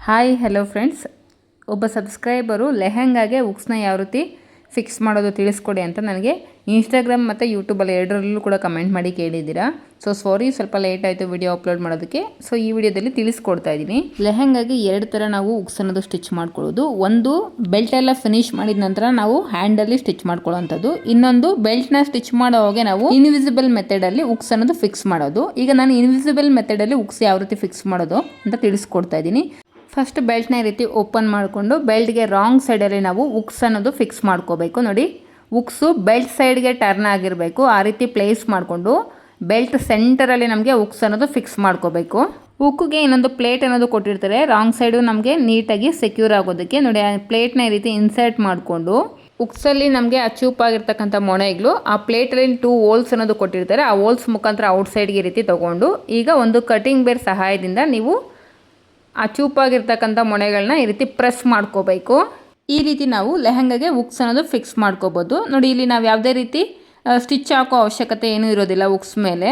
Hi hello friends, ಒಬ್ಬ subscriber ಲೆಹೆಂಗಾಗೆ ಉಕ್ಸ್ನ ಯಾವ ರೀತಿ ಫಿಕ್ಸ್ ಮಾಡೋದು ತಿಳಿಸ್ಕೊಡಿ ಅಂತ ನನಗೆ ಇನ್ಸ್ಟಾಗ್ರಾಮ್ ಮತ್ತು ಯೂಟ್ಯೂಬಲ್ಲಿ ಎರಡರಲ್ಲೂ ಕೂಡ ಕಮೆಂಟ್ ಮಾಡಿ ಕೇಳಿದ್ದೀರಾ. ಸೊ ಸಾರಿ, ಸ್ವಲ್ಪ ಲೇಟ್ ಆಯಿತು ವಿಡಿಯೋ ಅಪ್ಲೋಡ್ ಮಾಡೋದಕ್ಕೆ. ಸೊ ಈ ವಿಡಿಯೋದಲ್ಲಿ ತಿಳಿಸ್ಕೊಡ್ತಾ ಇದ್ದೀನಿ. ಲೆಹೆಂಗಾಗೆ ಎರಡು ಥರ ನಾವು ಉಕ್ಸ್ ಅನ್ನೋದು ಸ್ಟಿಚ್ ಮಾಡ್ಕೊಳ್ಳೋದು. ಒಂದು ಬೆಲ್ಟ್ ಎಲ್ಲ ಫಿನಿಶ್ ಮಾಡಿದ ನಂತರ ನಾವು ಹ್ಯಾಂಡಲ್ಲಿ ಸ್ಟಿಚ್ ಮಾಡ್ಕೊಳ್ಳೋವಂಥದ್ದು. ಇನ್ನೊಂದು ಬೆಲ್ಟ್ನ ಸ್ಟಿಚ್ ಮಾಡೋವಾಗೆ ನಾವು ಇನ್ವಿಸಿಬಲ್ ಮೆಥಡಲ್ಲಿ ಉಕ್ಸ್ ಅನ್ನೋದು ಫಿಕ್ಸ್ ಮಾಡೋದು. ಈಗ ನಾನು ಇನ್ವಿಸಿಬಲ್ ಮೆಥಡಲ್ಲಿ ಉಕ್ಸ್ ಯಾವ ರೀತಿ ಫಿಕ್ಸ್ ಮಾಡೋದು ಅಂತ ತಿಳಿಸ್ಕೊಡ್ತಾ ಇದ್ದೀನಿ. ಫಸ್ಟ್ ಬೆಲ್ಟ್ನ ಈ ರೀತಿ ಓಪನ್ ಮಾಡಿಕೊಂಡು ಬೆಲ್ಟ್ಗೆ ರಾಂಗ್ ಸೈಡಲ್ಲಿ ನಾವು ಉಕ್ಸ್ ಅನ್ನೋದು ಫಿಕ್ಸ್ ಮಾಡ್ಕೋಬೇಕು. ನೋಡಿ, ಉಕ್ಸು ಬೆಲ್ಟ್ ಸೈಡ್ಗೆ ಟರ್ನ್ ಆಗಿರಬೇಕು. ಆ ರೀತಿ ಪ್ಲೇಸ್ ಮಾಡಿಕೊಂಡು ಬೆಲ್ಟ್ ಸೆಂಟರಲ್ಲಿ ನಮಗೆ ಉಕ್ಸ್ ಅನ್ನೋದು ಫಿಕ್ಸ್ ಮಾಡ್ಕೋಬೇಕು. ಉಕ್ಕಿಗೆ ಇನ್ನೊಂದು ಪ್ಲೇಟ್ ಅನ್ನೋದು ಕೊಟ್ಟಿರ್ತಾರೆ, ರಾಂಗ್ ಸೈಡು ನಮಗೆ ನೀಟಾಗಿ ಸೆಕ್ಯೂರ್ ಆಗೋದಕ್ಕೆ. ನೋಡಿ, ಆ ಪ್ಲೇಟ್ನ ಈ ರೀತಿ ಇನ್ಸರ್ಟ್ ಮಾಡಿಕೊಂಡು ಉಕ್ಸಲ್ಲಿ ನಮಗೆ ಚೂಪಾಗಿರ್ತಕ್ಕಂಥ ಮೊನೆಗಳು ಆ ಪ್ಲೇಟಲ್ಲಿ 2 ಹೋಲ್ಸ್ ಅನ್ನೋದು ಕೊಟ್ಟಿರ್ತಾರೆ. ಆ ಹೋಲ್ಸ್ ಮುಖಾಂತರ ಔಟ್ಸೈಡ್ಗೆ ಈ ರೀತಿ ತೊಗೊಂಡು ಈಗ ಒಂದು ಕಟಿಂಗ್ ಬೇರ್ ಸಹಾಯದಿಂದ ನೀವು ಆ ಚೂಪಾಗಿರ್ತಕ್ಕಂಥ ಮೊನೆಗಳನ್ನ ಈ ರೀತಿ ಪ್ರೆಸ್ ಮಾಡ್ಕೋಬೇಕು. ಈ ರೀತಿ ನಾವು ಲೆಹಂಗಾಗೆ ಉಕ್ಸ್ ಅನ್ನೋದು ಫಿಕ್ಸ್ ಮಾಡ್ಕೋಬೋದು. ನೋಡಿ, ಇಲ್ಲಿ ನಾವು ಯಾವುದೇ ರೀತಿ ಸ್ಟಿಚ್ ಹಾಕೋ ಅವಶ್ಯಕತೆ ಏನೂ ಇರೋದಿಲ್ಲ. ಉಕ್ಸ್ ಮೇಲೆ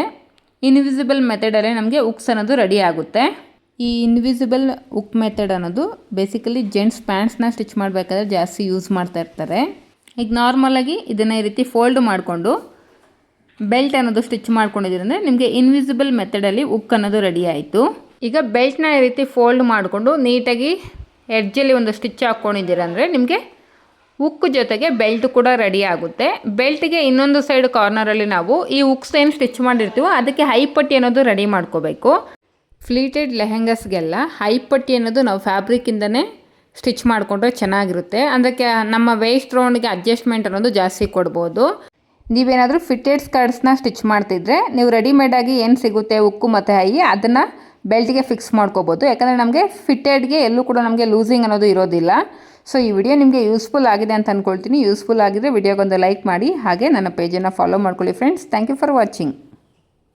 ಇನ್ವಿಸಿಬಲ್ ಮೆಥಡಲ್ಲೇ ನಮಗೆ ಉಕ್ಸ್ ಅನ್ನೋದು ರೆಡಿ ಆಗುತ್ತೆ. ಈ ಇನ್ವಿಸಿಬಲ್ ಉಕ್ ಮೆಥಡ್ ಅನ್ನೋದು ಬೇಸಿಕಲಿ ಜೆಂಟ್ಸ್ ಪ್ಯಾಂಟ್ಸ್ನ ಸ್ಟಿಚ್ ಮಾಡಬೇಕಾದ್ರೆ ಜಾಸ್ತಿ ಯೂಸ್ ಮಾಡ್ತಾ ಇರ್ತಾರೆ. ಈಗ ನಾರ್ಮಲಾಗಿ ಇದನ್ನು ಈ ರೀತಿ ಫೋಲ್ಡ್ ಮಾಡಿಕೊಂಡು ಬೆಲ್ಟ್ ಅನ್ನೋದು ಸ್ಟಿಚ್ ಮಾಡ್ಕೊಂಡಿದ್ದೀರಂದರೆ ನಿಮಗೆ ಇನ್ವಿಸಿಬಲ್ ಮೆಥಡಲ್ಲಿ ಉಕ್ ಅನ್ನೋದು ರೆಡಿ ಆಯಿತು. ಈಗ ಬೆಲ್ಟ್ನ ಈ ರೀತಿ ಫೋಲ್ಡ್ ಮಾಡಿಕೊಂಡು ನೀಟಾಗಿ ಎಡ್ಜಲ್ಲಿ ಒಂದು ಸ್ಟಿಚ್ ಹಾಕ್ಕೊಂಡಿದ್ದೀರಂದರೆ ನಿಮಗೆ ಉಕ್ಕು ಜೊತೆಗೆ ಬೆಲ್ಟ್ ಕೂಡ ರೆಡಿ ಆಗುತ್ತೆ. ಬೆಲ್ಟ್ಗೆ ಇನ್ನೊಂದು ಸೈಡ್ ಕಾರ್ನರಲ್ಲಿ ನಾವು ಈ ಉಕ್ಸ್ ಏನು ಸ್ಟಿಚ್ ಮಾಡಿರ್ತೀವೋ ಅದಕ್ಕೆ ಹೈಪಟ್ಟಿ ಅನ್ನೋದು ರೆಡಿ ಮಾಡ್ಕೋಬೇಕು. ಫ್ಲೀಟೆಡ್ ಲೆಹೆಂಗಾಸ್ಗೆಲ್ಲ ಹೈಪಟ್ಟಿ ಅನ್ನೋದು ನಾವು ಫ್ಯಾಬ್ರಿಕ್ಕಿಂದನೇ ಸ್ಟಿಚ್ ಮಾಡಿಕೊಂಡ್ರೆ ಚೆನ್ನಾಗಿರುತ್ತೆ. ಅದಕ್ಕೆ ನಮ್ಮ ವೇಸ್ಟ್ ರೌಂಡ್ಗೆ ಅಡ್ಜಸ್ಟ್ಮೆಂಟ್ ಅನ್ನೋದು ಜಾಸ್ತಿ ಕೊಡ್ಬೋದು. ನೀವೇನಾದರೂ ಫಿಟ್ಟೆಡ್ ಸ್ಕರ್ಟ್ಸ್ನ ಸ್ಟಿಚ್ ಮಾಡ್ತಿದ್ರೆ ನೀವು ರೆಡಿಮೇಡಾಗಿ ಏನು ಸಿಗುತ್ತೆ ಉಕ್ಕು ಮತ್ತು ಹೈ ಅದನ್ನು ಬೆಲ್ಟ್ಗೆ ಫಿಕ್ಸ್ ಮಾಡ್ಕೋಬೋದು. ಯಾಕಂದರೆ ನಮಗೆ ಫಿಟ್ಟೆಡ್ಗೆ ಎಲ್ಲೂ ಕೂಡ ನಮಗೆ ಲೂಸಿಂಗ್ ಅನ್ನೋದು ಇರೋದಿಲ್ಲ. ಸೊ ಈ ವಿಡಿಯೋ ನಿಮಗೆ ಯೂಸ್ಫುಲ್ ಆಗಿದೆ ಅಂತ ಅಂದ್ಕೊಳ್ತೀನಿ. ಯೂಸ್ಫುಲ್ ಆಗಿದ್ರೆ ವಿಡಿಯೋಗೊಂದು ಲೈಕ್ ಮಾಡಿ, ಹಾಗೆ ನನ್ನ ಪೇಜನ್ನು ಫಾಲೋ ಮಾಡ್ಕೊಳ್ಳಿ friends. Thank you for watching.